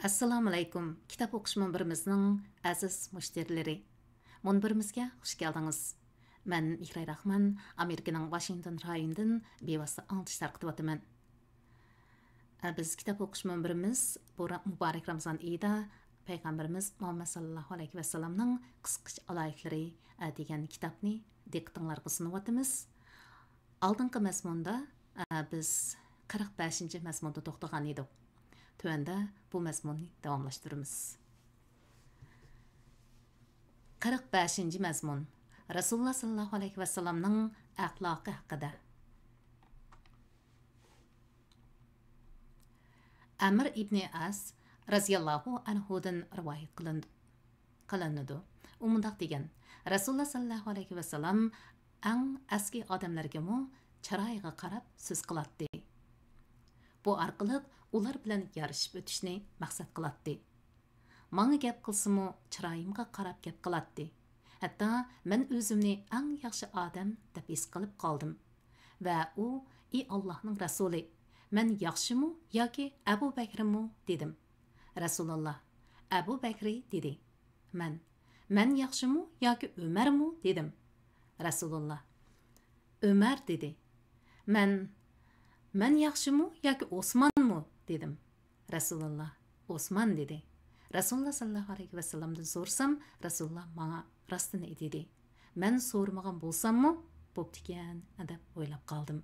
Assalamu alaykum. Kitap o'qish munbirimizning aziz mushtirlari. Munbirimizga xush keldingiz. Men Mihray Rahman, Amerikaning Washington rayonidan bevosita anglish tarqatib o'taman. Biz kitap o'qish munbirimiz bu muborak Ramazon oyida Payg'ambarimiz Muhammad sallallohu alayhi vasallamning qisqacha aloyiqlari degan kitobni diqqatingizga sunib o'tamiz. Oldingi mazmunda biz 45-chi mazmunda to'xtagan edik. Tövəndə bu məzmunu davamlaşdırırız. 45-ci məzmun Rasulullah sallallahu alayhi və sallamның əxlaqı haqqında. Amr ibn As raziyallahu anhudan rivayet qılındı. U mundaq degan: Rasulullah sallallahu alayhi və sallam ən əski odamlarga chiroyiga qarab so'z qiladi. Bu orqali ular bilan yarışib o'tishni maqsad qiladi. Menga gap qilsa-mu chiroyimga qarab gap qiladi. Hatto men o'zimni eng yaxshi odam deb his qilib qoldim. Va u: "Ey Allohning rasuli, men yaxshimi yoki Abu Bakrmi?" dedim. Rasululloh: "Abu Bakri" dedi. Men yaxshimi yoki Umarmi dedim. Rasululloh: "Umar" dedi. Men yaxshimi yoki Osmonmi dedim. Rasululloh: "Osmon" dedi. Rasululloh sallallohu alayhi vasallamdan so'rsam, Rasululloh menga rostini dedi. Men so'rmagan bo'lsammi, bo'pti ekan deb o'ylab qoldim.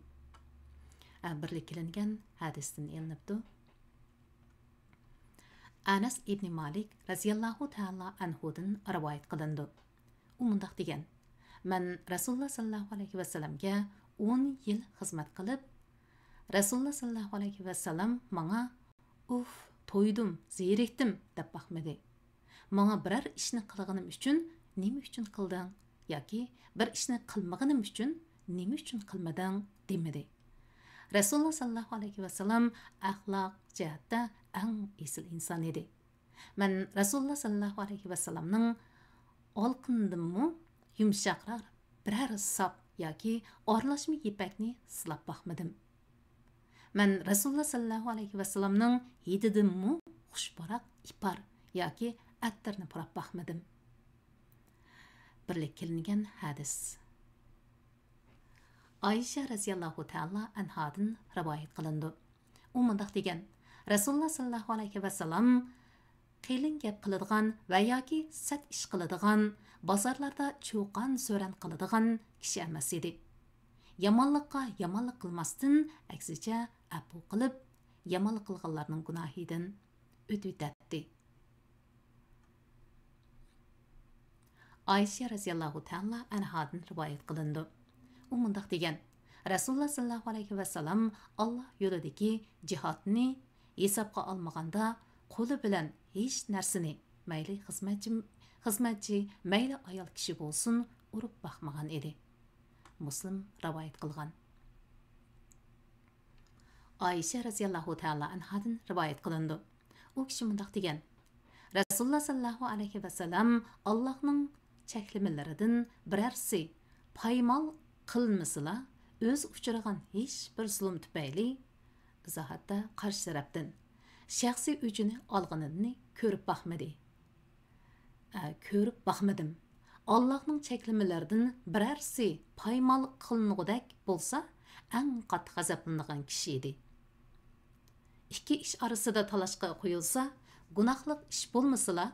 Birlik qilingan hadisdan ilinibdi. Anas ibn Malik raziyallohu ta'ala anhudan rivoyat qilindi. U mundaq degan: "Men Rasululloh sallallohu alayhi vasallamga 10 yil xizmat qilib, Rasululloh sallallohu alayhi vasallam menga to'ydim, zerikdim deb baxmadi. Menga biror ishni qilganim uchun nima uchun qilding yoki bir ishni qilmaganim uchun nima uchun qilmading demadi. Rasululloh sallallohu alayhi vasallam axloq jihatda eng esil inson edi. Men Rasululloh sallallohu alayhi vasallamning olqindimmi yumshoqroq biror sop yoki orlashma yipakni silab baxmadim. Men Rasululloh sallallohu alayhi vasallamning hididimmi xushbaroq ipar yoki attirni purab baxmadim." Birlik qilingan hadis. Aisha raziyallohu ta'ala anhadan rivoyat qilindi. U mundaq degan: Rasululloh sallallohu alayhi vasallam qilin gap qiladigan va yoki sat ish qiladigan, bozorlarda cho'qan so'ran qiladigan kishi emas edi. Yomonlikqa yomonlik qilmasdan, aksicha afu qilib, yomonlik qilganlarning gunohidan o'tadi. Aisha raziyallohu ta'ala anhadan rivoyat qilindi. U mundaq degan: Rasululloh sallallohu alayhi vasallam Alloh yo'lidagi jihodni hisobga olmaganda qo'li bilan hech narsani, mayli xizmatchi, mayli ayol kishi bo'lsin, urib baxmagan edi. Muslim rivoyat qilgan. Aisha raziyallohu ta'ala anhadan rivoyat qilindi. U kishi mundaq degan: Rasululloh sallallohu alayhi vasallam Allohning cheklamalaridan birarsi paymal qilmasila o'z uchragan hech bir zulm tufayli izohatda qarshi tarafdan shaxsiy o'chini olganini ko'rib baxmadim. Allohning cheklamalaridan birarsi paymal qilinugudek bo'lsa, eng qattiq azoblanadigan kishi edi. Ikki ish orasida talashqa qo'yilsa, gunohliq ish bo'lmasala,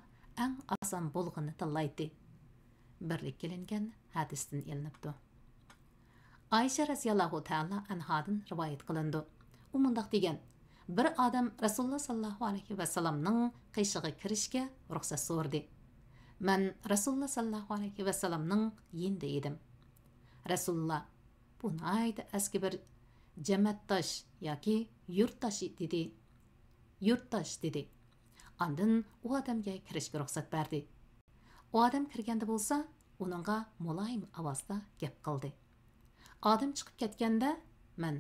eng oson bo'lg'ini tanlaydi. Birlik qilingan hadisdan ilinibdi. Aisha raziyallohu ta'ala anhadan rivoyat qilindi. U mundaq degan: Bir odam Rasululloh sallallohu alayhi vasallamning qishig'iga kirishga ruxsat so'radi. Men Rasululloh sallallohu alayhi vasallamning yinida edim. Rasululloh: "Bu nayda eski bir jamatdosh yoki yurtdosh dedi. Yurtdosh dedi. Ondan u odamga kirishga ruxsat berdi. U odam kirganda bo'lsa, uningga muloyim ovozda gap qildi. Odam chiqib ketganda, men: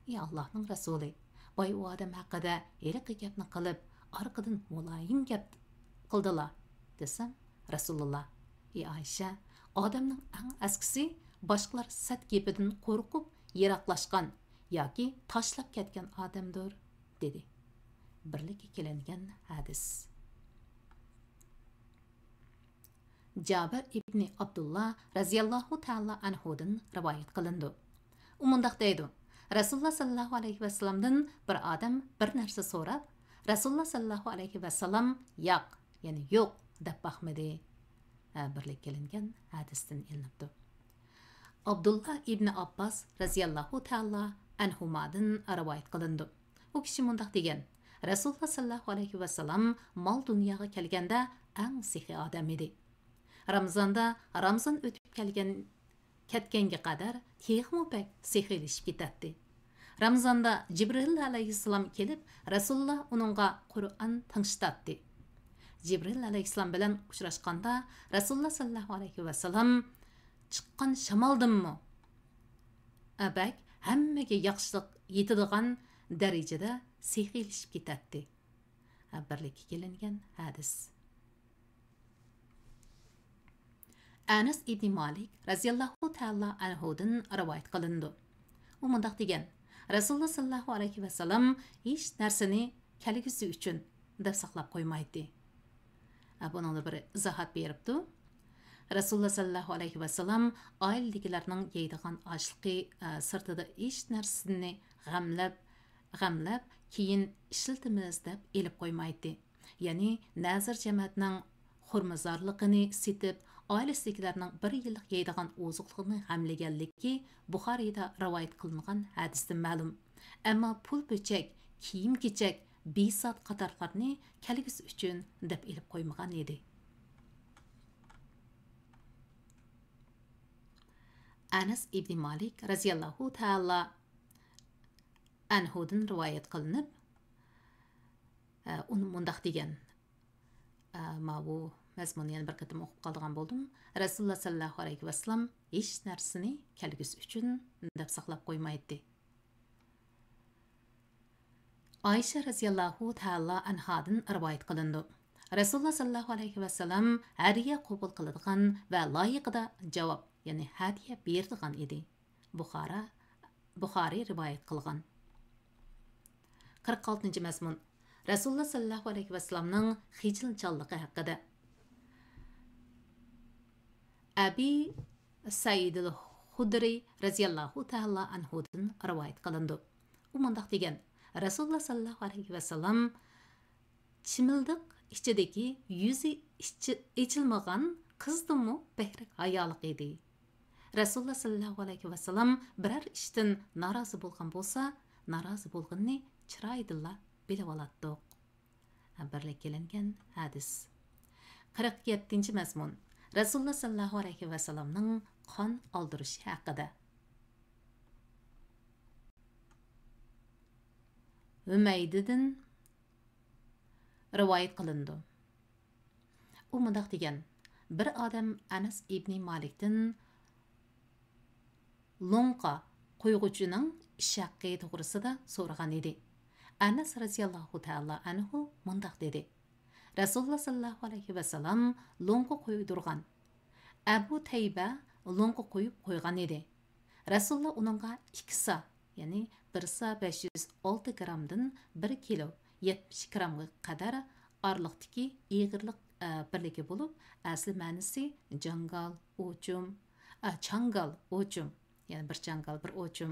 "Ey Allohning rasuli, boy u odam haqida heriqi gapni qilib, orqadan muloyim gap qildilar" desam, Rasululloh: "Ey Aisha, odamning eng askisi boshqalar sat gapidan qo'rqib yiroqlashgan yoki tashlab ketgan odamdir" dedi. birlikka kelingan hadis. Jabir ibn Abdullah raziyallohu ta'ala anhudan rivoyat qilindi. U mundaq deydi: Rasululloh sallallohu alayhi vasallamdan bir odam bir narsa so'rab, Rasululloh sallallohu alayhi vasallam yo'q, ya'ni yo'q deb baxmidi. Birlikka kelingan hadisdan ilinibdi. Abdullah ibn Abbas raziyallohu ta'ala anhumadan rivoyat qilindi. U kishi mundaq degan: Rasululloh sallallohu alayhi vasallam mol dunyoga kelganda eng sehi odam edi. Ramazonda Ramazon o'tib ketganga qadar texmu pek sehilishib ketadi. Ramazonda Jibril alayhissalom kelib, Rasululloh uningga Qur'on tingshitadi. Jibril alayhissalom bilan uchrashganda Rasululloh sallallohu alayhi vasallam chiqqan shamoldimmi? Abak hammaga yaxshilik yetadigan darajada sehilishib ketadi. Birlikka kelingan hadis. Anas ibn Malik raziyallohu ta'ala anhudan rivoyat qilindi. U mundaq degan: Rasululloh sallallohu alayhi vasallam hech narsani kelgusi uchun deb saqlab qo'ymaydi. Buningda bir izohat beribdi. Rasululloh sallallohu alayhi vasallam oiladagilarning yeydigan oshliqi sirtida hech narsani g'amlab keyin ishlatimiz deb elib qo'ymaydi. Ya'ni nazir jamoatning xurmazorligini setib, oilasidagilarning bir yillik yeydigan oziqlikni g'amlaganligi Buxoriyda rivoyat qilingan hadisdan ma'lum. Ammo pul po'chak, kiyim-kechak, besot qatorlarni kelgusi uchun deb elib qo'ymagan edi. Anas ibn Malik raziyallohu ta'ala anhudan rivoyat qilinib, uni mundaq degan: bu mazmunni yana bir qatam o'qib qolgan bo'ldim. Rasululloh sallallohu alayhi vasallam hech narsani kelgusi uchun deb saqlab qo'ymaydi. Aisha raziyallohu ta'ala anhadan rivoyat qilindi. Rasululloh sallallohu alayhi vasallam hadiya qabul qiladigan va loyiqida javob, ya'ni hadiya beradigan edi. Buxoriy rivoyat qilgan. 46-mazmun. Rasululloh sallallohu alayhi vasallamning hijilchanligi haqida. Abi Said al-Xudri raziyallohu ta'ala anhudan rivoyat qilindi. U mundaq degan: Rasululloh sallallohu alayhi vasallam chimildiq ichidagi yuzi ichilmagan qizdimi behrik hayoliq edi. Rasululloh sallallohu alayhi vasallam biror ishdan norozi bo'lgan bo'lsa, norozi bo'lganini chiroyidilla bilib oladi. Birlikka kelingan hadis. 47-mazmun. Rasululloh sallallohu alayhi vasallamning qon oldirishi haqida. Umaydidan rivoyat qilindi. U mundaq degan: bir odam Anas ibn Malikdan lo'nqa qo'yg'uchining ish haqqi to'g'risida so'ragan edi. Anas raziyallohu ta'ala anhu mundaq dedi: Rasululloh sallallohu alayhi vasallam lo'nqa qo'ydirgan. Abu Tayba lo'nqa qo'yib qo'ygan edi. Rasululloh uningga 2 sa, ya'ni 1 sa 506 gramdan 1 kilo 70 gramga qadar orliqdagi ig'irlik birligi bo'lib, asli ma'nosi jangal, o'chum, changal, o'chum, ya'ni bir changal, bir o'chum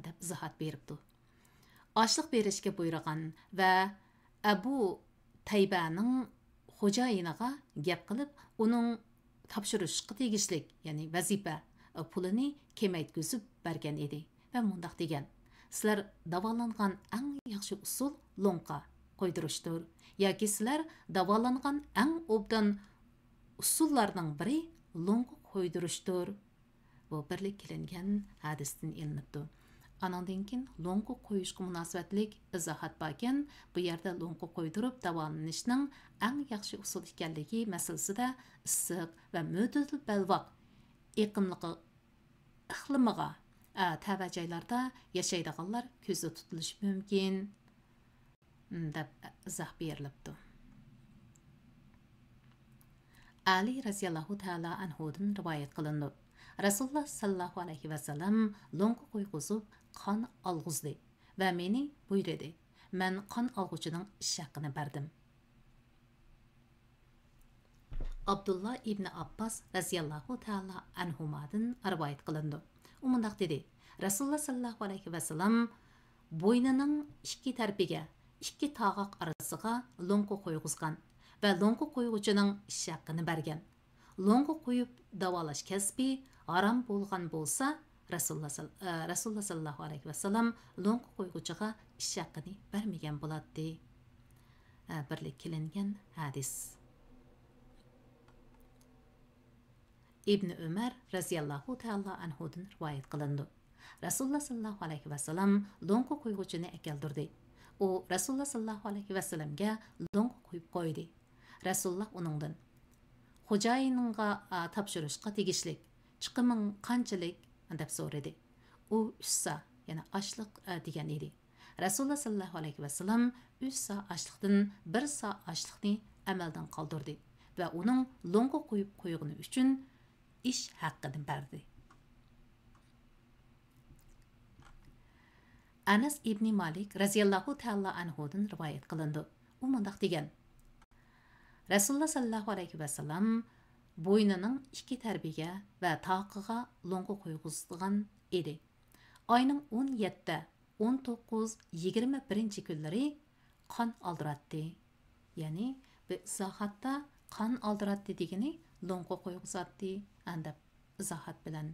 deb izohat beribdi. Oshliq berishga buyurgan va Abu Taybaning xo'jayiniga gap qilib, uning topshirishga tegishlik, ya'ni vazifa pulini kemaytkizib bergan edi va mundaq degan: sizlar davolangan eng yaxshi usul lo'nqa qo'ydirishdir, yoki sizlar davolangan eng obdan usullarning biri lo'nqa qo'ydirishdir. Bu birlik kelingan hadisdan ilinibdi. Anandan keyin lo'nqa qo'yishga munosabatlik izohat borkan, bu yerda lo'nqa qo'ydirib davolanishning eng yaxshi usul ekanligi masalasida issiq va mo'tadil balvoq iqlimiga tava joylarda yashaydiganlar ko'zda tutilishi mumkin deb izoh berilibdi. Ali raziyallohu ta'ala anhudan rivoyat qilindi. Rasululloh sallallohu alayhi vasallam lo'nqa qo'yg'izib qon olg'izdi va meni buyurdi: Mən qan alğucuның iş haqqını berdim. Abdullah ibn Abbas raziyallahu ta'ala anhumadan rivayet qılındı. O mundaq dedi. Rasulullah sallallahu alayhi ve sellem boynining ikki tarafiga, ikki tog'oq orasiga lo'nqa qo'yg'izgan va lo'nqa qo'yg'uchining ish haqqini bergan. Lo'nqa qo'yib davolash kasbi harom bo'lgan bo'lsa, Rasululloh sallallohu alayhi vasallam lo'nqa qo'yg'uchiga ish haqqini bermagan bo'ladi. Birlik qilingan hadis. İbn Ömer raziyallahu ta'ala anhudan rivoyat qilindi. Rasululloh sallallohu alayhi vasallam lo'nqa qo'yg'uchini akeldirdi. U Rasululloh sallallohu alayhi vasallamga lo'nqa qo'yib qo'ydi. Rasululloh uningdan xo'jayiningga topshirishga tegishlik chiqiming qanchalik deb so'radi. U 3 sa, ya'ni ochliq degan edi. Rasululloh sallallohu alayhi vasallam 3 sa ochliqdan 1 sa ochliqni amaldan qoldirdi va uning lo'nqa qo'yib qo'yg'ini uchun ish haqqini berdi. Anas ibn Malik raziyallahu ta'ala anhudan rivoyat qilindi. U mundaq degan: Rasululloh sallallohu alayhi vasallam bo'ynining ikki tarafiga va toqiga lo'nqa qo'yg'izgan edi. Oyning 17, 19, 21 kunlari qon oldiratdi. Ya'ni bu izohatda qon oldiratdi degani lo'nqa qo'yg'izatdi deb izohat bilan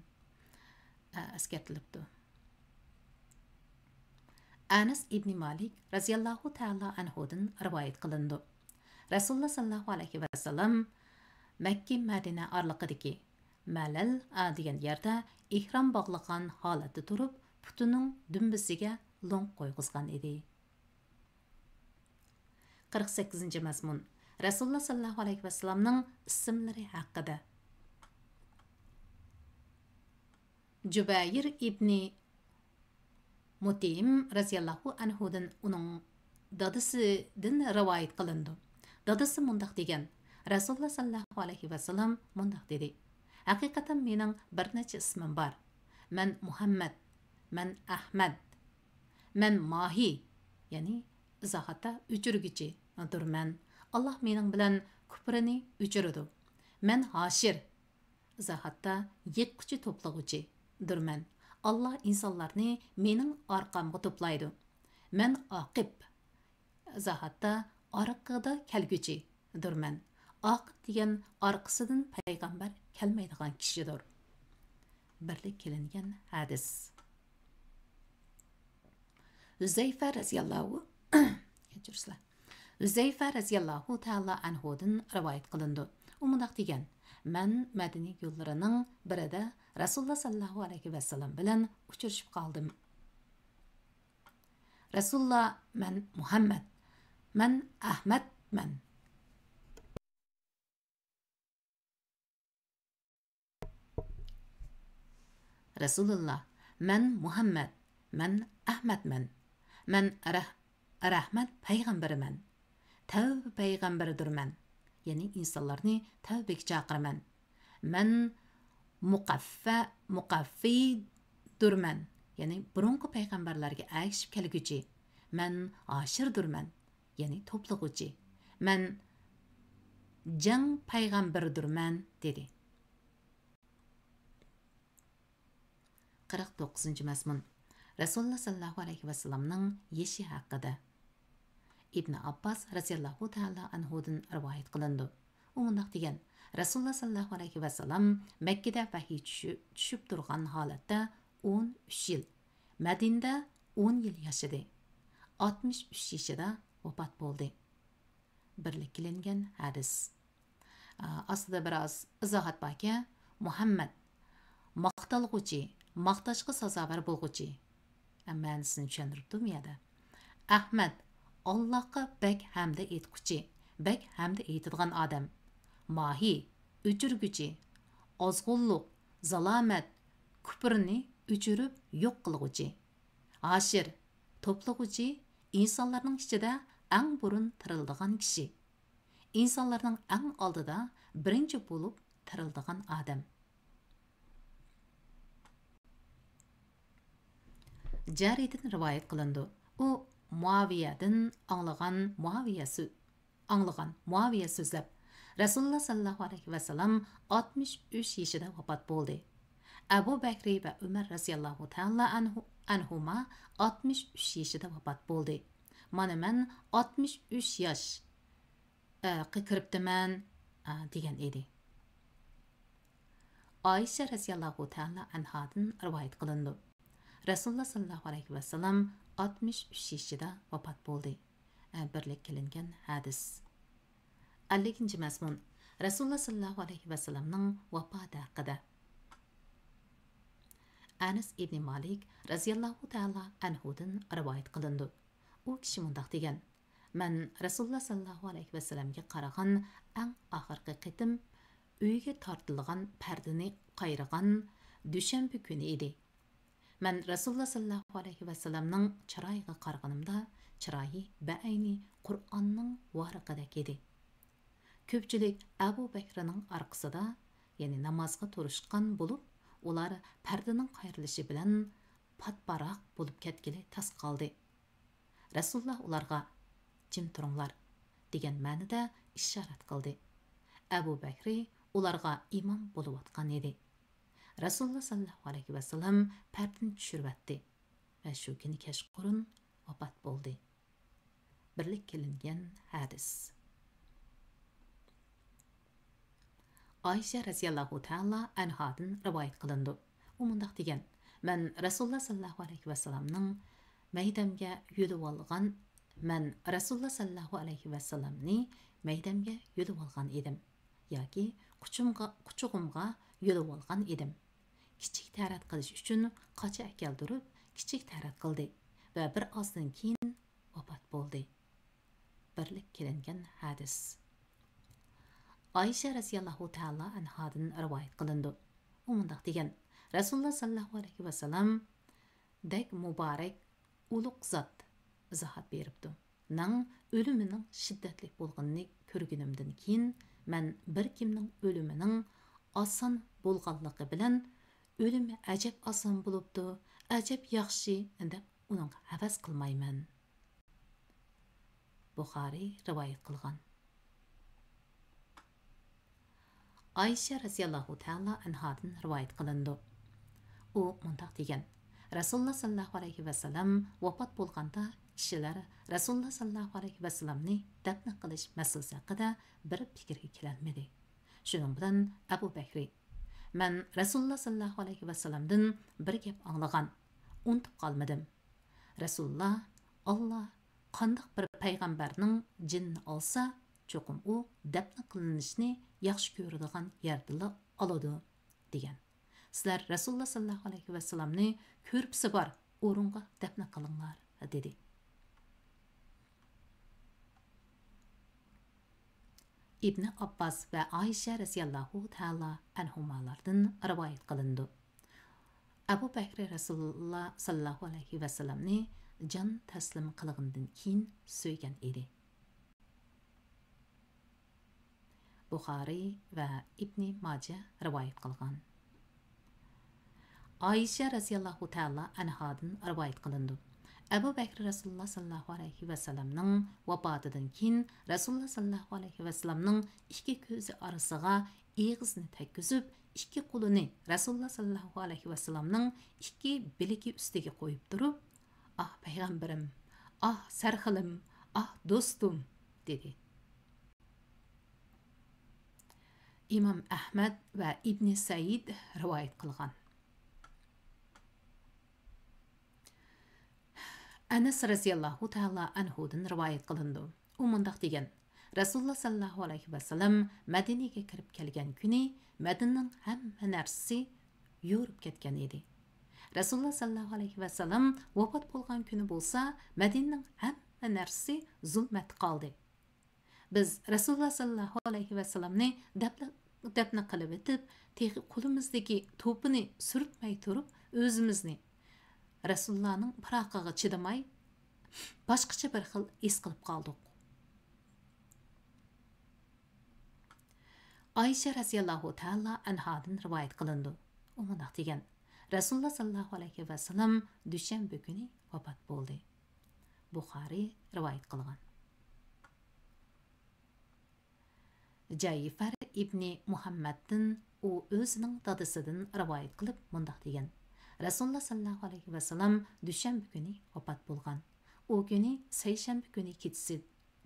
eskartilibdi. Anas ibn Malik raziyallahu ta'ala anhudan rivoyat qilindi. Rasululloh sallallohu alayhi vasallam Makka Madina oraliqidagi Malal degan yerda ihrom bog'lagan holatda turib, putining dumbisiga lo'ng qo'yg'izgan edi. 48-mazmun. Rasululloh sallallohu alayhi vasallamning ismlari haqida. Jubayr ibn Mutim raziyallahu anhudan uning dadasidan rivoyat qilindi. Dadasi mundaq degan: Rasululloh sallallohu alayhi vasallam mundaq dedi: Haqiqatan mening bir necha ismim bor. Men Muhammad, men Ahmad, men Mahi, ya'ni izohatda o'chirguchi durman. Allah mening bilan kufrini o'chiradi. Men Hashir, izohatda yetquchi to'plag'uchi durman. Allah insonlarni mening orqamga to'playdi. Men Aqib, izohatda orqada kelguchi durman. Aqib degan orqasidan payg'ambar kelmaydigan kishidir. Birlik qilingan hadis. Huzayfa raziyallahu ta'ala anhudan rivoyat qilindi. U mundaq degan: Men Madina yo'llarining birida Rasululloh sallallohu alayhi vasallam bilan uchrashib qoldim. Rasululloh: Men Muhammad, men Ahmadman. Rasululloh: Men Muhammad, men Ahmadman. Men rahmat payg'ambariman. Tavba payg'ambaridirman. Ya'ni insonlarni tavbaga chaqiraman. Men muqaffidurman. Ya'ni burungi payg'ambarlarga agishib kelguchi. Men ashirdirman. Ya'ni to'plag'uchi. Men jang payg'ambaridirman dedi. 49-mazmun. Rasululloh sallallohu alayhi vasallamning yeshi haqida. İbn Abbas raziyallahu ta'ala anhudan rivoyat qilindi. U mundaq degan: Rasululloh sallallohu alayhi vasallam Makkada vahiy tushib turgan holatda 13 yil, Madinada 10 yil yashadi. 63 yoshida vafot bo'ldi. Birlik qilingan hadis. Aslida biroz izohat borki, Muhammad maqtalg'uchi, maqtashga sazovor bo'lg'uchi. Ma'nosini tushuntiribdim ya. Ahmad Allah'a bek hamda etquchi, bek hamda etadigan odam. Mahi o'chirguchi, ozg'unlik, zalomat, kufrni o'chirib yo'q qilg'uchi. Ashir to'plag'uchi, insonlarning ichida eng burun tirildigan kishi. İnsanlarning eng oldida birinchi bo'lib tirildigan odam. Jaridan rivoyat qilindi. U Muaviyadan anglagan Muaviya so'zlab, Rasululloh sallallohu alayhi va sallam 63 yoshida vafot bo'ldi. Abu Bakr va Umar radhiyallohu ta'ala anhuma 63 yoshida vafot bo'ldi. Mana men 63 yosh kiribdiman degan edi. Ayşe radhiyallohu ta'ala anhadan rivoyat qilindi. Rasululloh sallallohu alayhi va sallam 63 yoshida vafot bo'ldi. Birlik qilingan hadis. 50-ci mazmun Rasululloh sallallohu alayhi va sallamning vafoti haqida. Anas ibn Malik radhiyallohu ta'ala anhudan rivoyat qilindi. U kishi mundaq degan: "Men Rasululloh sallallohu alayhi va sallamga qaragan eng oxirgi qitim uyga tortilgan pardani qayirgan dushanba kuni edi. Men Rasululloh sallallohu alayhi va sallamning chiroyiga qaraganimda, chiroyi ba'ayni Qur'onning varaqidek edi. Ko'pchilik Abu Bakrning orqasida, ya'ni namozga turishgan bo'lib, ular pardaning qayrilishi bilan patparaq bo'lib ketgili tas qoldi. Rasululloh ularga jim turinglar degan ma'noda ishorat qildi. Abu Bakr ularga imom bo'lib o'tgan edi. Rasululloh sallallohu alayhi va sallam pardani tushiribdi va shu kuni kechqurun vafot bo'ldi. Birlik qilingan hadis. Ayşe radhiyallohu ta'ala anhadan rivoyat qilindi. U mundaq degan: "Men Rasululloh sallallohu alayhi va sallamning maydamga yulib olgan, men Rasululloh sallallohu alayhi va sallamni maydamga yulib olgan edim yoki quchug'imga yulib olgan edim. Kichik tarat qilish uchun qocha keltirib, kichik tarat qildi va bir ozdan keyin vafot bo'ldi." Birlik qilingan hadis. Ayşe radhiyallohu ta'ala anhadan rivoyat qilindi. U mundaq degan: "Rasululloh sallallohu alayhi va sallam dek muborak ulug' zot izohat beribdi. Nang o'limining shiddatli bo'lganini ko'rganimdan keyin men bir kimning o'limining oson bo'lganligi bilan o'limi ajab oson bo'libdi, ajab yaxshi deb uning havas qilmayman." Buxoriy rivoyat qilgan. Ayşe radhiyallohu ta'ala anhadan rivoyat qilindi. U mundaq degan: "Rasululloh sallallohu alayhi va sallam vafot bo'lganda kishilar Rasululloh sallallohu alayhi va sallamni dafn qilish masalasi haqida bir fikrga kelolmadi. Shuning bilan Abu Bakr: "Men Rasululloh sallallohu alayhi va sallamdan bir gap anglagan, unutib qolmadim. Rasululloh Alloh qandoq bir payg'ambarning jinnini olsa, cho'qim u dafn qilinishni yaxshi ko'radigan yerdila oladi" degan. "Sizlar Rasululloh sallallohu alayhi va sallamni ko'ribsi bor, o'ringa dafn qilinglar" dedi. İbn Abbas ve Ayşe radhiyallohu ta'ala anhumalardan rivoyat qilindi. Abu Bakr Rasululloh sallallohu alayhi va sallamni jon taslim qilgandan keyin so'ygan edi. Buxoriy va Ibn Majah rivoyat qilgan. Ayşe radhiyallohu ta'ala anhadan rivoyat qilindi. Abu Bakr Rasululloh sallallohu alayhi va sallamning vafotidan keyin Rasululloh sallallohu alayhi va sallamning ikki ko'zi orasiga eg'izni tekkizib, ikki qo'lini Rasululloh sallallohu alayhi va sallamning ikki biligi ustiga qo'yib turib, "Ah payg'ambarim, ah sarxilim, ah do'stum" dedi. İmam Ahmad va Ibn Said rivoyat qilgan. Anas radhiyallohu ta'ala anhudan rivoyat qilindi. U mundaq degan: "Rasululloh sallallohu alayhi va sallam Madinaga kirib kelgan kuni Madinaning hamma narsasi yo'rib ketgan edi. Rasululloh sallallohu alayhi va sallam vafot bo'lgan kuni bo'lsa, Madinaning hamma narsasi zulmat qoldi. Biz Rasululloh sallallohu alayhi va sallamni dafn qilib etib, qo'limizdagi to'pini surtmay turib, o'zimizni Rasulullohning firoqiga chidamay, boshqacha bir xil his qilib qoldik." Ayşe radhiyallohu ta'ala anhadan rivoyat qilindi. U mundaq degan: "Rasululloh sallallohu alayhi va sallam dushanba kuni vafot bo'ldi." Buxoriy rivoyat qilgan. Jayfar ibn Muhammaddan u o'zining dadasidan rivoyat qilib mundaq degan: Rasululloh sallallohu alayhi vasallam dushanba kuni vafot bo'lgan. U kuni seshanba kuni kechasi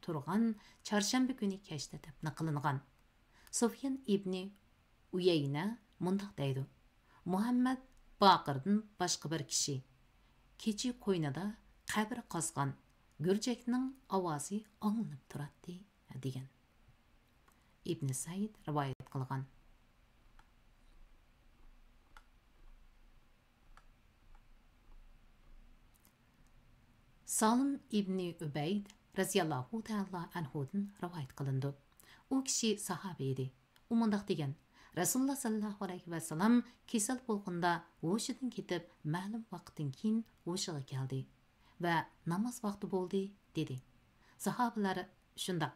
turgan, chorshanba kuni kechda dafn qilingan. Sufyan ibn Uyayna mundaq deydi: Muhammad Baqirdan boshqa bir kishi kechi qo'ynida qabr qazgan, gurjakning ovozi anglanib turadi degan. İbn Said rivoyat qilgan. Salim ibn Ubayd raziyallohu ta'ala anhudan rivoyat qilindi. U kishi sahoba edi. U mundaq degan: Rasululloh sallallohu alayhi vasallam kasal bo'lganda hushidan ketib, ma'lum vaqtdan keyin hushiga keldi va namoz vaqti bo'ldi dedi. Sahobalar shundaq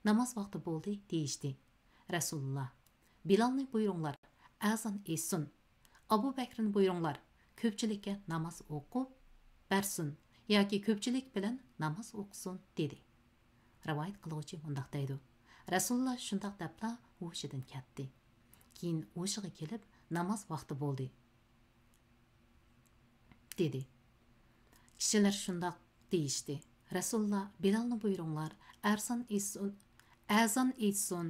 namoz vaqti bo'ldi deyishdi. Rasululloh: Bilalni buyuringlar, azon etsin. Abu Bakrni buyuringlar, ko'pchilikka namoz o'qib bersin yoki ko'pchilik bilan namoz o'qisin dedi. Rivoyat qiluvchi mundaq deydi: Rasululloh shundaq debla hushidan ketdi. Keyin hushiga kelib namoz vaqti bo'ldi dedi. Kishilar shundaq deyishdi. Rasululloh: Bilalni buyuringlar, azon etsin.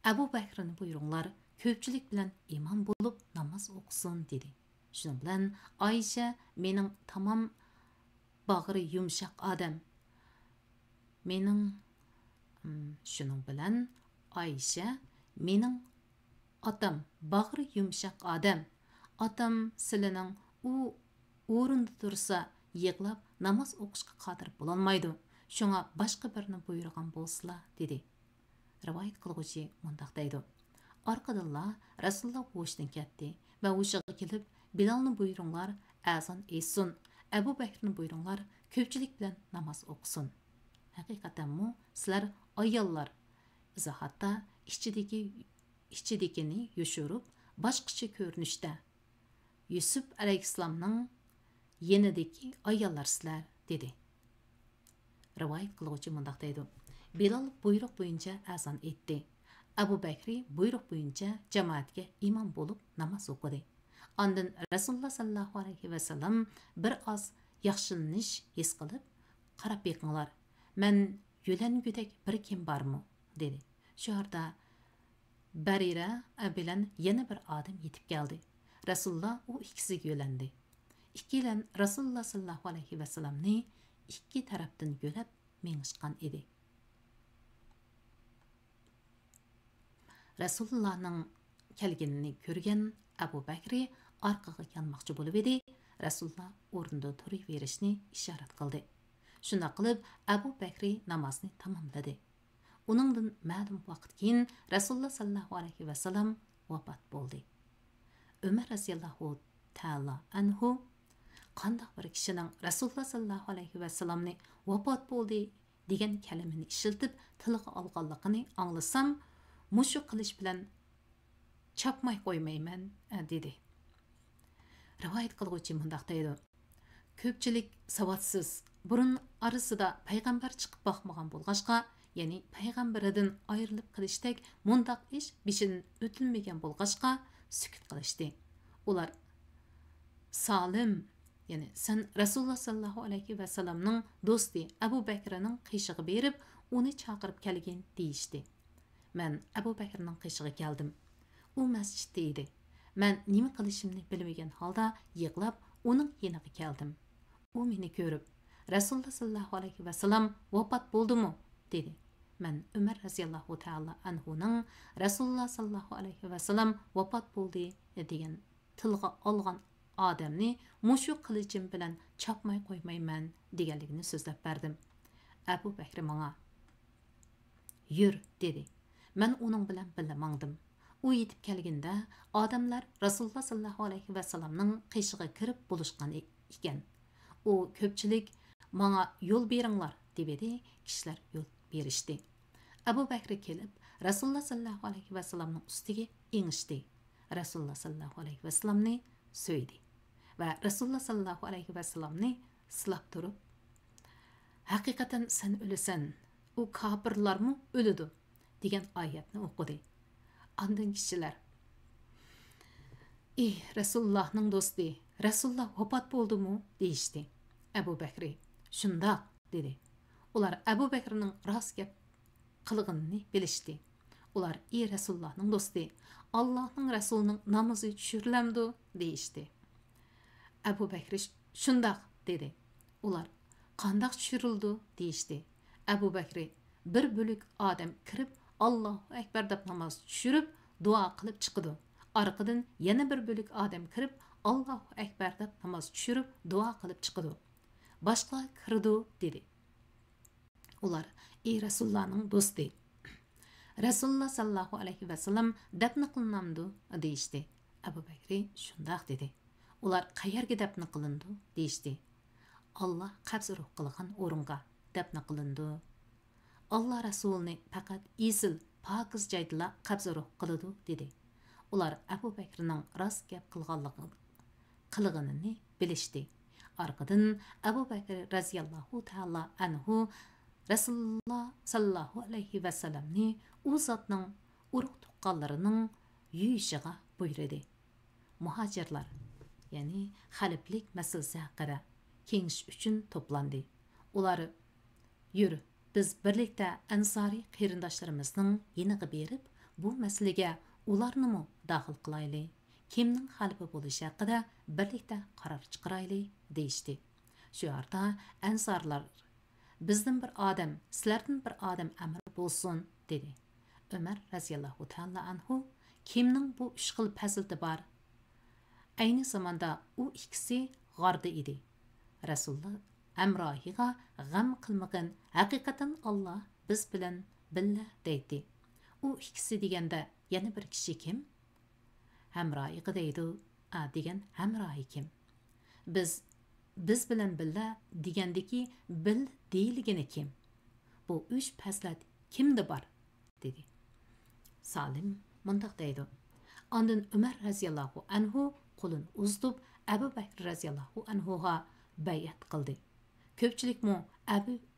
Abu Bakrni buyuringlar, ko'pchilik bilan imom bo'lib namoz o'qisin dedi. Shuning bilan Oysha mening tamom bag'ri yumshoq odam. Shuning bilan Oysha mening otam bag'ri yumshoq odam. Otam sizlarning u o'rinda tursa yig'lab namoz o'qishga qodir bo'lolmaydi. Shunga boshqa birini buyurgan bo'lsa dedi. Rivoyat qiluvchi mundaq deydi: Orqadanlar Rasululloh hushidan ketdi va hushiga kelib Bilalni buyuringlar, azon etsin. Abu Bakrni buyuringlar, ko'pchilik bilan namoz o'qisin. Haqiqatanmi sizlar ayollar izohatda ichidagini yoshirib boshqacha ko'rinishda Yusuf alayhissalomning yenidagi ayollar sizlar dedi. Rivoyat qiluvchi mundaq deydi: Bilal buyruq bo'yicha azon etdi. Abu Bakri buyruq bo'yicha jamoatga imom bo'lib namoz o'qidi. Ondan Rasululloh sallallohu alayhi vasallam bir oz yaxshilanish his qilib, qarab beqinglar, men yo'langudek bir kim bormi dedi. Shu yerda Barira bilan yana bir odam yetib keldi. Rasululloh u ikkisiga yo'landi. Ikkilan Rasululloh sallallohu alayhi vasallamni ikki tarafdan yo'lab mengishgan edi. Rasulullahning kelganini ko'rgan Abu Bakri orqaga kelmoqchi bo'lib edi. Rasululloh o'rnida turaverishni ishorat qildi. Shunda qilib Abu Bakri namozni tamomladi. Uningdan ma'lum vaqt keyin Rasululloh sallallohu alayhi vasallam vafot bo'ldi. Umar radhiyallohu ta'ala anhu qanday bir kishining Rasululloh sallallohu alayhi vasallamni vafot bo'ldi degan kalimani ishiltib tilga olganligini anglasam, mushu qilish bilan chapmay qo'ymayman dedi. Rivoyat qiluvchi mundaq deydi: Ko'pchilik savodsiz, burun orasida payg'ambar chiqib boqmagan bo'lg'achqa, ya'ni payg'ambaridan ayrilib qilishdek mundaq ish beshidan o'tilmagan bo'lg'achqa sukut qilishdi. Ular Salim, ya'ni sen Rasululloh sallallohu alayhi vasallamning do'sti Abu Bakrning qishig'i berib, uni chaqirib kelgan deyishdi. Men Abu Bakrning qishig'iga keldim. U masjidda edi. Men nima qilishimni bilmagan holda yig'lab uning yoniga keldim. U meni ko'rib, Rasululloh sallallohu alayhi vasallam vafot bo'ldimi dedi. Men Umar radhiyallohu ta'ala anhuning Rasululloh sallallohu alayhi vasallam vafot bo'ldi degan tilga olgan odamni mushu qilichim bilan chapmay qo'ymayman deganligini so'zlab berdim. Abu Bakr menga yur dedi. Men uning bilan birga mangdim. U yetib kelganda odamlar Rasululloh sallallohu alayhi vasallamning qishig'iga kirib bo'lishgan ekan. U ko'pchilik menga yo'l beringlar debedi, kishilar yo'l berishdi. Abu Bakr kelib Rasululloh sallallohu alayhi vasallamning ustiga engishdi. Rasululloh sallallohu alayhi vasallamni so'ydi va Rasululloh sallallohu alayhi vasallamni silab turib haqiqatan sen o'lasan, u kofirlarmi o'ladi degan oyatni o'qidi. Ondan kishilar Rasulullohning do'sti, Rasululloh vafot bo'ldimi deyishdi. Abu Bakr shundoq dedi. Ular Abu Bakrning rost gap qilganini bilishdi. Ular Rasulullohning do'sti, Allohning rasulining namozi tushirilamdi deyishdi. Abu Bakr shundoq dedi. Ular qandoq tushirildi deyishdi. Abu Bakr bir bo'lik odam kirib Allohu akbar deb namoz tushirib duo qilib chiqdi. Arqadan yana bir bo'lik odam kirib Allohu akbar deb namoz tushirib duo qilib chiqdi. Boshqa kirdi dedi. Ular Rasulullohning do'sti, Rasululloh sallallohu alayhi va sallam dafn qilinamdi deyishdi. Abu Bakr shundoq dedi. Ular qayerga dafn qilindi deyishdi. Alloh qabz ruh qilgan o'ringa dafn qilindi. Alloh rasulini faqat isil pokiz joyda qabz ruh qiladi dedi. Ular Abu Bakrning rost gap qilganini bilishdi. Arqadan Abu Bakr raziyallohu ta'ala anhu Rasululloh sallallohu alayhi va sallamni u zotning urug' tuqqanlarining yuyishiga buyurdi. Muhojirlar, ya'ni xaliflik masalasi haqida kengish uchun to'plandi. Ular yur, biz birlikda ansoriy qarindoshlarimizning yeniga berib, bu masalaga ularni mu daxil qilayli, kimning xalifa bo'lishi haqida birlikda qaror chiqarayli deyishdi. Shu yerda ansorlar bizdan bir odam, sizlardan bir odam amir bo'lsin dedi. Ömer raziyallohu ta'ala anhu kimning bu uch xil fazilati bor? Ayni zamonda u ikkisi g'orda edi. Rasululloh amrohiga g'am qilmagan, haqiqatan Alloh biz bilan billa deydi. U ikkisi deganda yana bir kishi kim? Hamrohiga deydi. Degan hamrohi kim? Biz bilan billa degandiki bil deyilgani kim? Bu uch fazilat kimda bor? dedi. Salim mundaq deydi. Ondan Umar raziyallohu anhu qo'lini uzatib Abu Bakr raziyallohu anhuga bay'at qildi. Ko'pchilikmi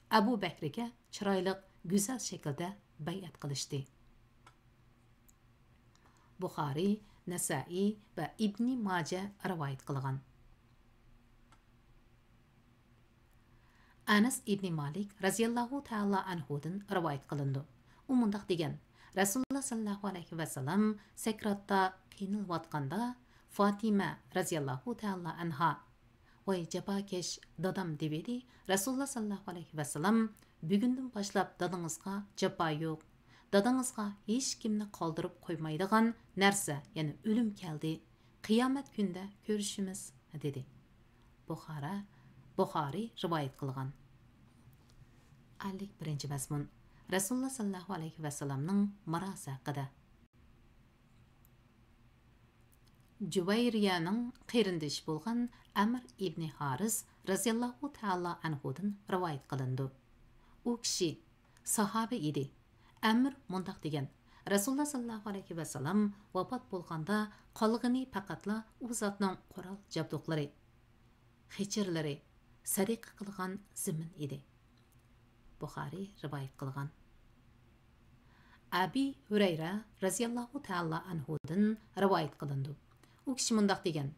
Abu Bakrga chiroyli, go'zal shaklda bay'at qilishdi. Buxoriy, Nasai va Ibn Majah rivoyat qilgan. Anas ibn Malik raziyallohu ta'ala anhudan rivoyat qilindi. U mundaq degan: Rasululloh sallallohu alayhi va sallam sakratda qiynalayotganda Fatima raziyallohu ta'ala anha "Voy jabakesh dadam" dedi. Rasululloh sallallohu alayhi va sallam bugundan boshlab dadangizga jabo yo'q. Dadangizga hech kimni qoldirib qo'ymaydigan narsa, ya'ni o'lim keldi. Qiyomat kunida ko'rishimiz dedi. Buxoriy rivoyat qilgan. 51 mazmun. Rasululloh sallallohu alayhi va sallamning marosi haqida. Juvayriyaning qarindoshi bo'lgan Amr ibn Haris raziyallohu ta'ala anhudan rivoyat qilindi. U kishi sahoba edi. Amr mundaq degan: Rasululloh sallallohu alayhi va sallam vafot bo'lganda qolg'ini faqatla u zotning qurol jabduqlari, xechirlari, sadiqa qilgan zimin edi. Buxoriy rivoyat qilgan. Abi Hurayra raziyallohu ta'ala anhudan rivoyat qilindi. U kishi mundaq degan: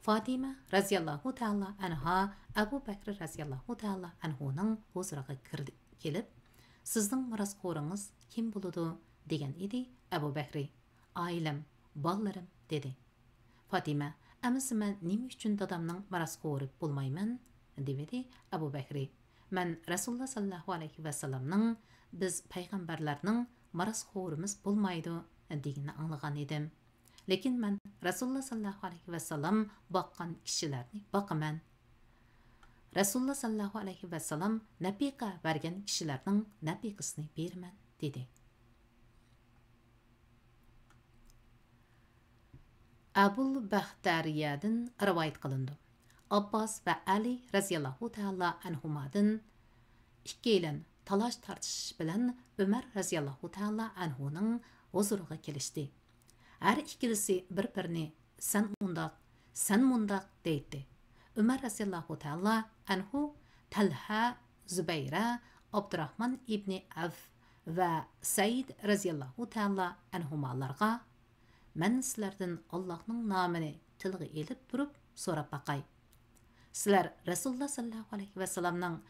Fatima raziyallohu ta'ala anha Abu Bakr raziyallohu ta'ala anhuning huzuriga kelib, sizning mirosxo'ringiz kim bo'ladi degan edi. Abu Bakr: oilam, bolalarim dedi. Fatima: amisi men nima uchun dadamning mirosxo'ri bo'lmayman dedi. Abu Bakr: men Rasululloh sallallohu alayhi va sallamning biz payg'ambarlarning mirosxo'rimiz bo'lmaydi deganini anglagan edim. Lekin men Rasululloh sallallohu alayhi va sallam boqqan kishilarni boqaman. Rasululloh sallallohu alayhi va sallam nafiqa bergan kishilarning nafiqasini beraman dedi. Abul Baxtariyadan rivoyat qilindi. Abbos va Ali raziyallohu ta'ala anhumadan ikkilan talash tartish bilan Umar raziyallohu ta'ala anhuning huzuriga kelishdi. Har ikkilisi bir-birini sen mundaq deydi. Umar raziyallohu ta'ala anhu Talha Zübeyre, Abdurrahman ibn Avf ve Said raziyallahu ta'ala anhumalarga "Men sizlerden Allah'ның namını tilg'i elip durup sorap bakay. Sizler Rasulullah sallallahu aleyhi ve sellem'nin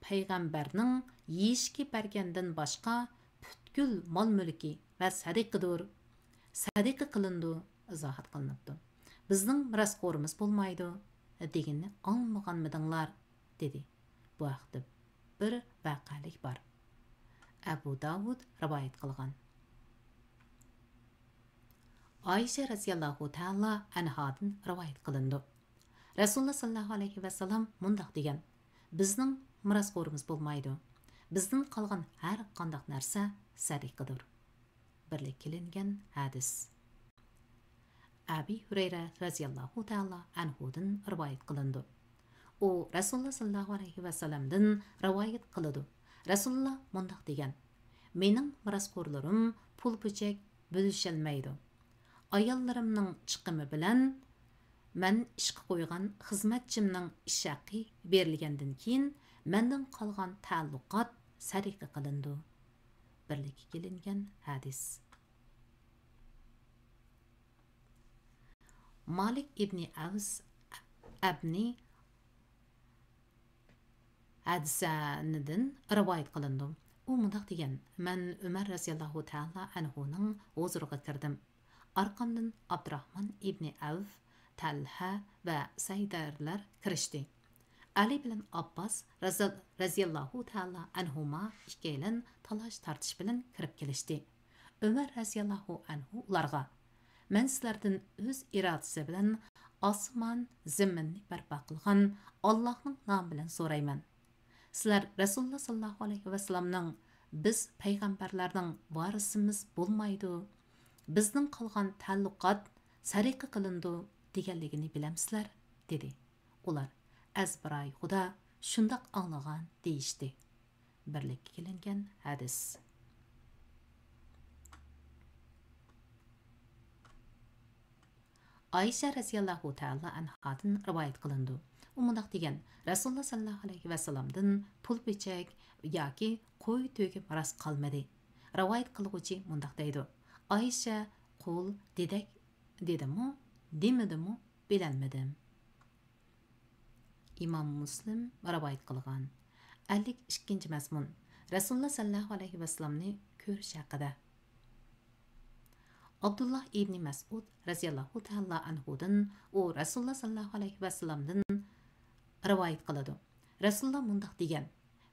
peygamberning yeyishga bergandan boshqa butkul mol mulki va sadiqa qilindi izohat qilinibdi. Bizning mirosxo'rimiz bo'lmaydi deganni olmaganmidinglar dedi. Bu haqda bir vaqalik bor. Abu Davud rivoyat qilgan. Ayşe radhiyallohu ta'ala anhadan rivoyat qilindi. Rasululloh sallallohu alayhi va sallam mundaq degan: Bizning mirosxo'rimiz bo'lmaydi. Bizning qolgan har qanday narsa sadiqadir. Birlik qilingan hadis. Abi Hurayra radhiyallohu ta'ala anhudan rivoyat qilindi. U Rasululloh sallallohu alayhi va sallamdan rivoyat qiladi. Rasululloh mundaq degan: Mening mirosxo'rlarim pul puchak bo'lisholmaydi. Ayollarimning chiqimi bilan men ishqa qo'ygan xizmatchimning ish haqi berilgandan keyin mendan qolgan ta'alluqot sadiqa qilindi. Birlik kelingan hadis. Malik ibn Avs abni hadisanidan rivoyat qilindi. U mundaq degan: Men Umar raziyallohu ta'ala anhuning huzuriga kirdim. Arqamdan Abdurrahman ibn Avf, Talha va Saydarlar kirishdi. Ali bilan Abbas raziyallohu ta'ala anhuma ikkalan talash tartish bilan kirib kelishdi. Umar raziyallohu anhu ularga: Men sizlardan o'z irodasi bilan osmon zaminni barpo qilgan Allohning nomi bilan so'rayman. Sizlar Rasululloh sallallohu alayhi va sallamning biz payg'ambarlarning varisimiz bo'lmaydi, bizning qolgan ta'alluqot sariqa qilindi deganligini bilamsizlar dedi. Ular azbiray xudo shundoq anglagan deyishdi. Birlikka kelingan hadis. Ayşe raziyallohu ta'ala anhadan rivoyat qilindi. U mundaq degan: Rasululloh sallallohu alayhi va sallamdan pul pechak yoki qo'y to'yga maras qolmadi. Rivoyat qiluvchi mundaq deydi: Ayşe qo'l dedak dedimi, demidimi bilolmadim. İmam Muslim rivoyat qilgan. 52 mazmun. Rasululloh sallallohu alayhi va sallamni ko'rish haqida. Abdullah ibn Mas'ud raziyallohu ta'ala anhudan u Rasululloh sallallohu alayhi va sallamdan rivoyat qiladi. Rasululloh mundaq degan: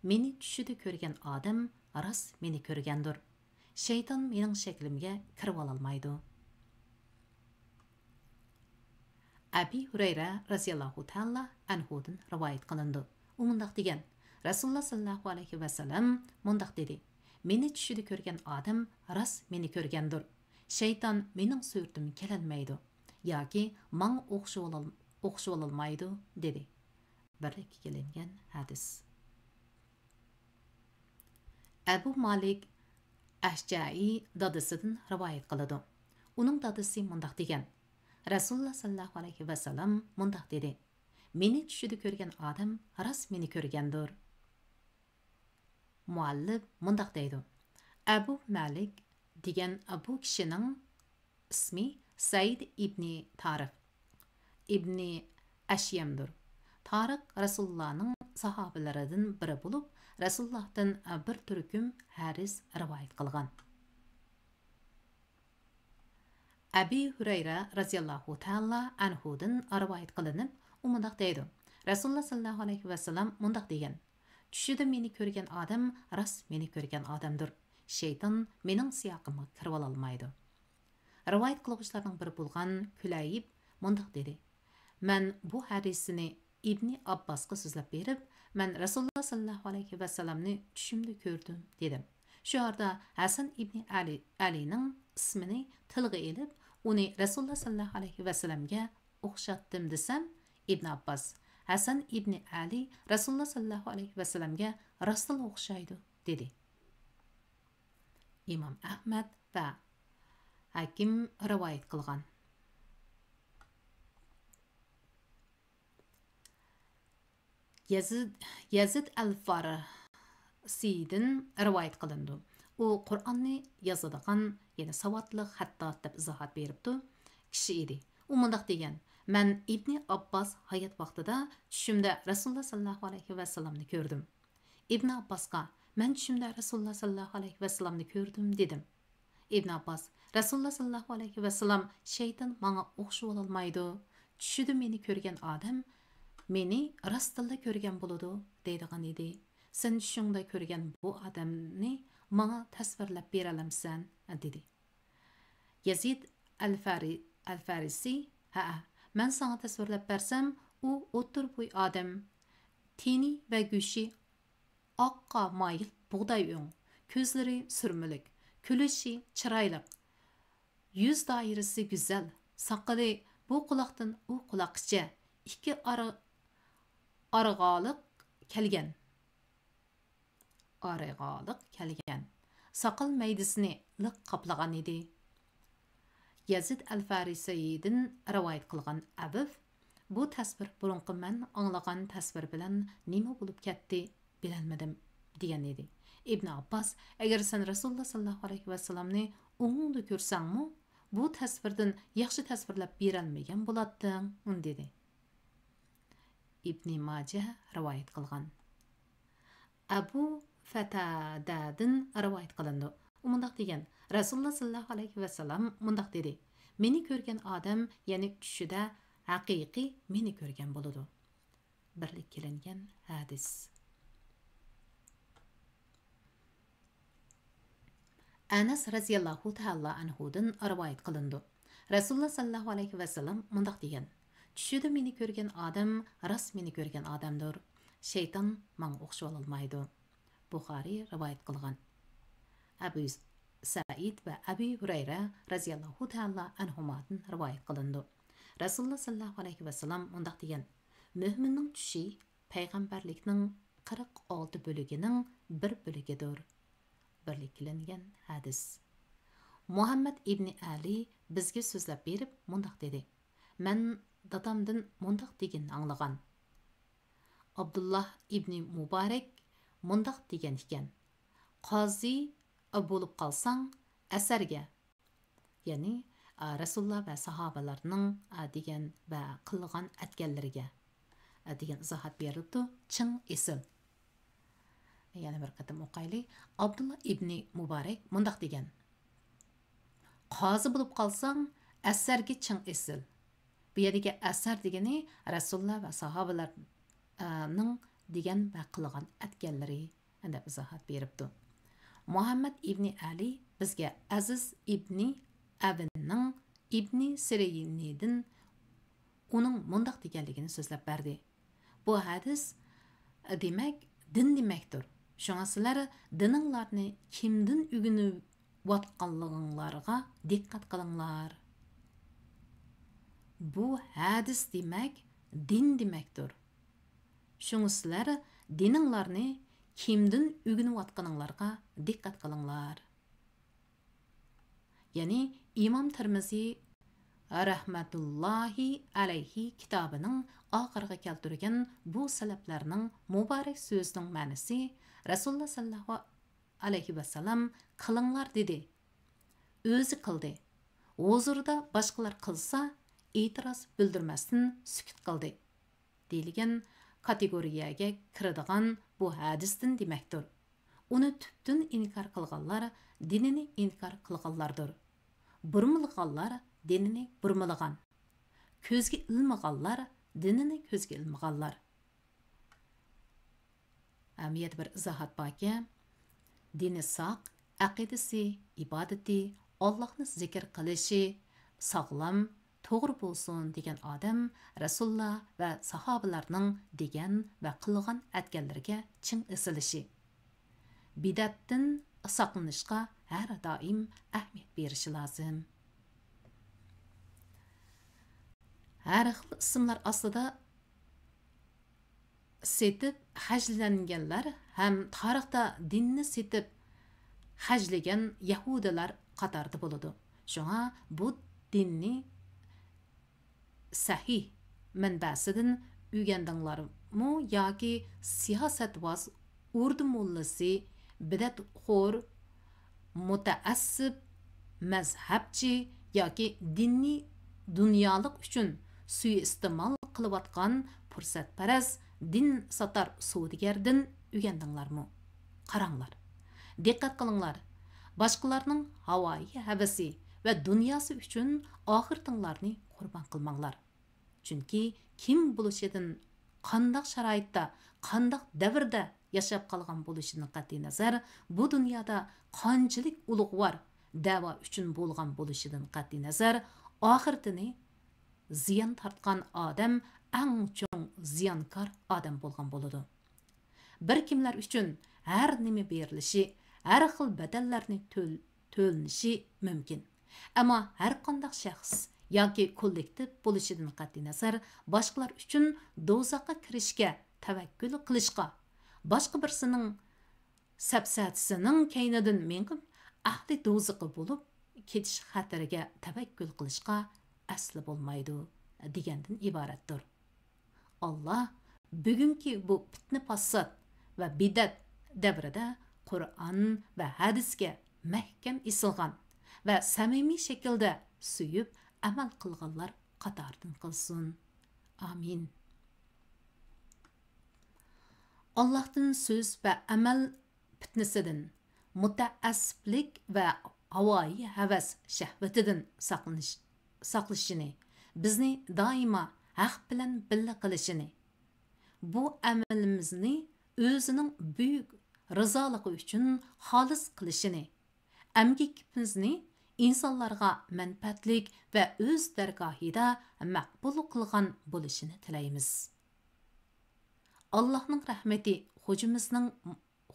Meni tushida ko'rgan odam rost meni ko'rgandir. Shayton mening shaklimga kirib olmaydi. Abi Hurayra raziyallohu ta'ala anhudan rivoyat qilindi. U mundaq degan: Rasululloh sallallohu alayhi va sallam mundaq dedi: Meni tushida ko'rgan odam rost meni ko'rgandir. Shayton mening so'rtimga kelolmaydi yoki men o'xshab olmaydi dedi. Birlikka kelingan hadis. Abu Malik Ashja'i dadasidan rivoyat qiladi. Uning dadasi mundaq degan: Rasululloh sallallohu alayhi va sallam mundaq dedi: Meni tushida ko'rgan odam rost meni ko'rgandir. Muallif mundaq deydi: Abu Malik degan bu kishining ismi Said ibn Tariq ibn Ashyamdir. Tariq Rasulullohning sahobalaridan biri bo'lib, Rasulullohdan bir turkum hadis rivoyat qilgan. Abi Hurayra raziyallohu ta'ala anhudan rivoyat qilinib, u mundaq deydi: Rasululloh sallallohu alayhi va sallam mundaq degan: Tushida meni ko'rgan odam rost meni ko'rgan odamdir. Shayton mening siyoqimga kirib olmaydi. Rivoyat qiluvchilarning biri bo'lgan Kulayib mundaq dedi: Men bu hadisni İbn Abbasga so'zlab berib, men Rasululloh sallallohu alayhi va sallamni tushimda ko'rdim dedim. Shu yerda Hasan ibn Alining ismini tilga elib, uni Rasululloh sallallohu alayhi va sallamga o'xshatdim desam, Ibn Abbas: Hasan ibn Ali Rasululloh sallallohu alayhi va sallamga rostla o'xshaydi dedi. İmam Ahmad va Hakim rivoyat qilgan. Yazid, Yazid al-Farisi'den rivayet qılındı. O Qur'onni yazadigan, yani savatlı hattat deb izohat beribdi. Kishi edi. U mundaq degan: "Men İbn Abbas hayat vaqtida tushimda Rasululloh sallallohu alayhi va sallamni ko'rdim." İbn Abbasqa: "Men tushimda Rasululloh sallallohu alayhi va sallamni ko'rdim" dedim. İbn Abbas: "Rasululloh sallallohu alayhi va sallam shayton menga o'xshab olmaydi. Tushida meni ko'rgan odam meni rostilla ko'rgan bo'ladi" deydigan edi. "Sen tushingda ko'rgan bu odamni menga tasvirlab bera olamsan?" dedi. Yazid al-Farisi: "Ha, men sana tasvirlab bersam, u o'tir bo'y odam, teni va go'shi oqqa moyil bug'doy o'ng, ko'zlari surmulik, kulishi chiroyli, yuz doirasi go'zal, soqoli bu quloqdan u quloqcha, ikki arig'oliq kelgan. Soqol maydisini liq qoplagan edi." Yazid al-Farisiydan rivoyat qilgan Abif: "Bu tasvir burunqi men anglagan tasvir bilan nima bo'lib ketdi bilolmadim" degan edi. İbn Abbas: "Agar sen Rasululloh sallallohu alayhi va sallamni o'ngingda ko'rsangmi, bu tasvirdan yaxshi tasvirlab berolmagan bo'larding" dedi. İbn Majah rivoyat qilgan. Abu Fatadadan rivoyat qilindi. U mundaq degan: Rasululloh sallallohu alayhi va sallam mundaq dedi: "Meni ko'rgan odam, ya'ni tushida haqiqiy meni ko'rgan bo'ladi." Birlik kelingan hadis. Anas radhiyallohu ta'ala anhudan rivoyat qilindi. Rasululloh sallallohu alayhi va sallam mundaq degan: "Tushida meni ko'rgan odam rost meni ko'rgan odamdir. Shayton menga o'xshab olmaydi." Buxoriy rivoyat qilgan. Abu Said va Abi Hurayra radhiyallohu ta'ala anhumadan rivoyat qilindi. Rasululloh sallallohu alayhi va sallam mundaq degan: "Mo'minning tushi payg'ambarlikning 46 bo'ligining bir bo'ligidir." Birlik qilingan hadis. Muhammad ibn Ali bizga so'zlab berib mundaq dedi: "Men dadamdan mundaq degan anglagan. Abdullah ibn Mubarak mundaq degan ekan: Qozi bo'lib qolsang asarga, ya'ni Rasululloh va sahobalarning degan va qilgan atganlariga degan izohat berildi. Chin esil." Yana bir qatam o'qayli. Abdullah ibn Mubarak mundaq degan: "Qozi bo'lib qolsang asarga chin esil." Bu yerdagi asar degani Rasululloh va sahobalarning degan va qilgan atganlari deb izohat beribdi. Muhammad ibn Ali bizga Aziz ibn Abinning ibn Sirinidan uning mundaq deganligini so'zlab berdi. Bu hadis demak din demakdir. Şoňa sizler dininglarni kimdan ügünüwatganliginglarga diqqat qilinglar. Bu hadis demak din demekdir. Şoňa sizler dininglarni kimdan ügünüwatganinglarga diqqat qilinglar. Yani İmam Tirmizi rahmetullahi alayhi kitabının ahırga keltirgen bu salaflarning muborak so'zining ma'nosi Rasululloh sallallohu alayhi va sallam qilinglar dedi. O'zi qildi. Huzurda boshqalar qilsa e'tiroz bildirmasdan sukut qildi. deyilgan kategoriyaga kiradigan bu hadisdan demakdir. Uni tüptün inkar qilganlar dinini inkar qilganlardir. Burmilganlar dinini burmilgan. Ko'zga ilmaganlar dinini ko'zga ilmaganlar. Amiyat bir izohat baki. Dini saq, aqidasi, ibadati, Allah'ni zikr qilishi sağlam, to'g'ri bo'lsin degan odam Rasululloh va sahobalarning degan va qilgan atganlariga chin isilishi. Bidatdan saqlanishga har doim ahamiyat berishi lozim. Har xil ismlar ostida setib hajlanganlar ham tarixda dinni setib hajlagan yahudilar qatorida bo'ladi. Shunga bu dinni sahih manbasidan mu yoki siyosatvoz, urdu mullasi, bidatxo'r, mutaassib, mazhabchi yoki diniy dunyolik uchun suiiste'mol qilayotgan fursatparast din sotar savdogardan o'rgandinglarmi? Qaranglar. Diqqat qilinglar. Boshqalarning havoyi havasi va dunyosi uchun oxirtinglarni qurbon qilmanglar. Chunki kim bo'lishidan, qandoq sharoitda, qandoq davrda yashab qolgan bo'lishidan qat'iy nazar, bu dunyoda qanchalik ulug'vor da'vo uchun bo'lgan bo'lishidan qat'iy nazar, oxiratini ziyon tortgan odam eng cho'ng ziyonkor odam bo'lgan bo'ladi. Bir kimlar uchun har nima berilishi, har xil badallarni to'lanishi mumkin. Ammo har qanday shaxs yoki kollektiv bo'lishidan qat'iy nazar, boshqalar uchun do'zaxga kirishga tavakkul qilishga, boshqa birisining sapsatisining kaynidan mengib ahli do'zaxi bo'lib ketish xatariga tavakkul qilishga asli bo'lmaydi degandan iboratdir. Allah bugungi bu fitna fasod va bidat davrida Qur'on va hadisga mahkam isilgan va samimiy shaklda suyib amal qilganlar qatoridan qilsin. Amin. Allah'tan söz ve amal fitnesinden, mutaassiblik ve havoyi havas shahvatidan saqlashini, bizni doimo haq bilan birga qilishini, bu amalimizni o'zining buyuk rizoligi uchun xolis qilishini, amgikimizni insonlarga manfaatlik va o'z dargohida maqbul qilgan bo'lishini tilaymiz. Allah'ның rahmeti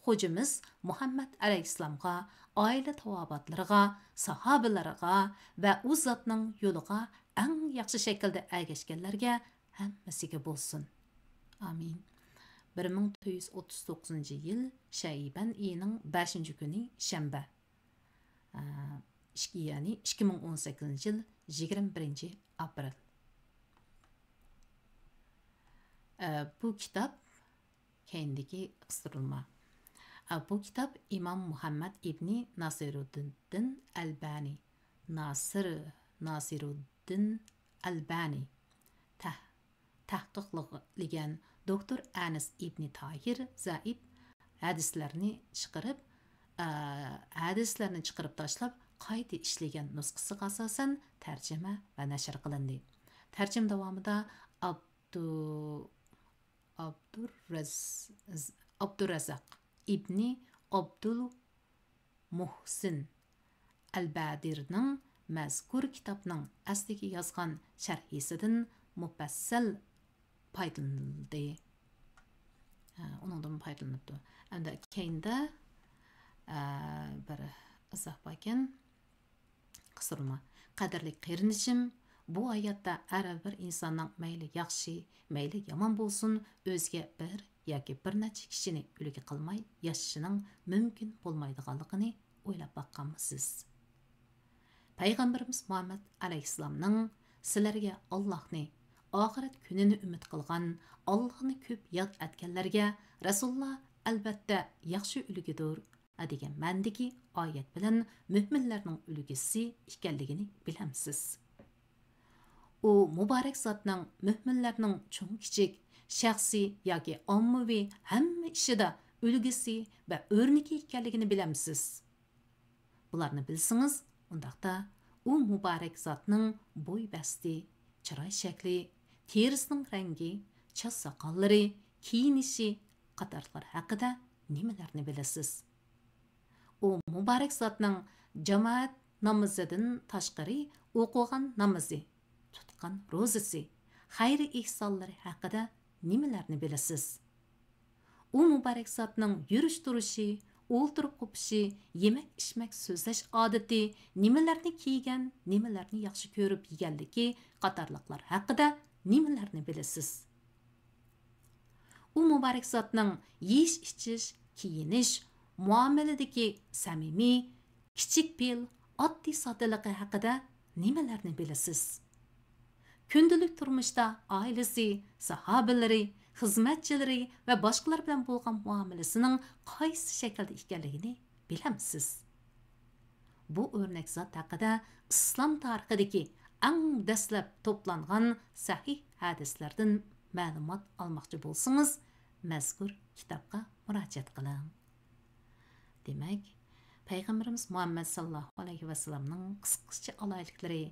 Hocimiz Muhammed Aleyhisselam'a, aile tavabatlarına, sahabelerine ve o zatның yoluğa en yaxşı şekilde ergeçkenlerge hemmesiga bolsun. Amin. 1939 yıl Şayiban ayının 5. günü Şembe. Yani 2018 yıl 21. April. Bu kitap kendiki kıstırılma. Bu kitap İmam Muhammed İbni Nasiruddin Albani. Nasiruddin Albani. Tahqiqlagan Doktor Anas İbni Tahir Zaib hadislerini çıkarıp taşlab qayta ishlagan nusxasiga asosan tarjima va nashr qilindi. Tarjim davomida Abdurrazaq İbni Abdul Muhsin Al-Badirning mazkur kitobning asliga yozgan sharhisidan mufassal foydalanildi. Uningdan foydalanibdi. Endi keyinda bir izoh bo'lgan qisirma. Qadrli qarinishim, bu hayotda har bir insonning mayli yaxshi, mayli yomon bo'lsin, o'ziga bir yoki bir necha kishini ulgi qilmay yashashining mumkin bo'lmaydiganligini o'ylab boqqanmisiz? Payg'ambarimiz Muhammad alayhissalomning sizlarga Allohni, oxirat kunini umid qilgan, Allohni ko'p yod etganlarga Rasululloh albatta yaxshi ulgidir degan ma'nodagi oyat bilan mu'minlarning ulgisi ekanligini bilamsiz. U muborak zotning mu'minlarning cho'ng kichik, shaxsiy yoki ommaviy hamma ishida ulgisi va o'rniki ekanligini bilamsiz. Bularni bilsangiz, undaqda u muborak zotning bo'y basti, chiroy shakli, terisining rangi, chas soqollari, kiyinishi qatorlar haqida nimalarni bilasiz? U muborak zotning jamoat namozidan tashqari o'qigan namozi, tutgan ro'zasi, xayr ihsonlari haqida nimalarni bilasiz? U muborak zotning yurish turishi, o'ltirib qo'pishi, yemak ichmak so'zlash odati, nimalarni kiygan, nimalarni yaxshi ko'rib yeganligi qatorliqlar haqida nimalarni bilasiz? U muborak zotning yeyish ichish, kiyinish, muomaladagi samimiy, kichik pil, oddiy soddaligi haqida nimalarni bilasiz? Kundalik turmushda oilasi, sahobalari, xizmatchilari va boshqalar bilan bo'lgan muomalasining qaysi shaklda ekanligini bilamsiz. Bu o'rnak zot haqida islom tarixidagi eng dastlab to'plangan sahih hadislardan ma'lumot olmoqchi bo'lsangiz, mazkur kitobga murojaat qiling. Demak, Payg'ambarimiz Muhammad sallallohu alayhi vasallamning qisqacha alayliklari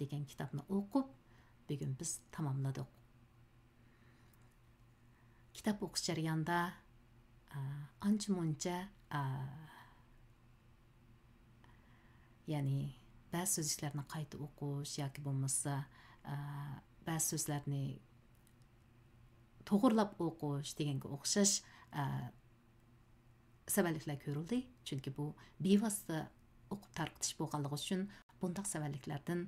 degan kitobni o'qib, bugun biz tamomladik. Kitap o'qish jarayonida ancha-muncha ya'ni ba'zi so'zlarni qayta o'qish yoki bo'lmasa ba'zi so'zlarni to'g'rilab o'qish deganga o'xshash sabablar ko'rildi. Chunki bu bevosita o'qib tarqitish bo'lganligi uchun bunday sabablardan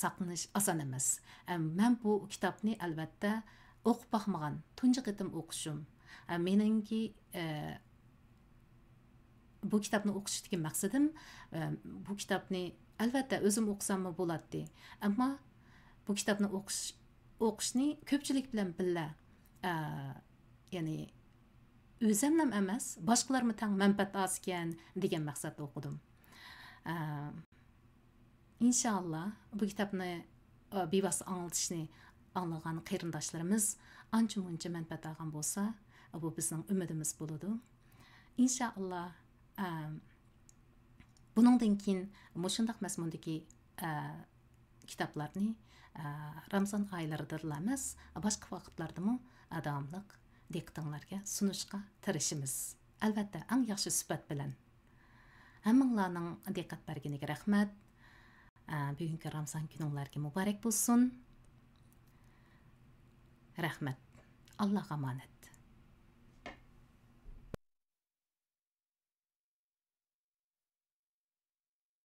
saqlanish oson emas. Men bu kitobni albatta o'qib baxmagan, tunji qitim o'qishim. Meningki bu kitobni o'qishdagi maqsadim bu kitobni albatta o'zim o'qisam bo'ladi. Ammo bu kitobni o'qishni ko'pchilik bilan birga ya'ni o'zimlam emas, boshqalarga tang manfaat olsin degan maqsadda o'qidim. İnşallah bu kitobni bevosita anglitishni anglagan qarindoshlarimiz ancha-muncha manfaat olgan bo'lsa, bu bizning umidimiz bo'ladi. İnşallah buningdan keyin mushundaq mazmundagi kitoblarni Ramazon oylarida emas, boshqa vaqtlardami davomli diqqatingizga sunishga tirishimiz. Albatta, eng yaxshi sifat bilan. Hammanglarning diqqat berganiga rahmat. Bugungi Ramazon kuningizga muborak bo'lsin. Rahmat. Allohga omonat.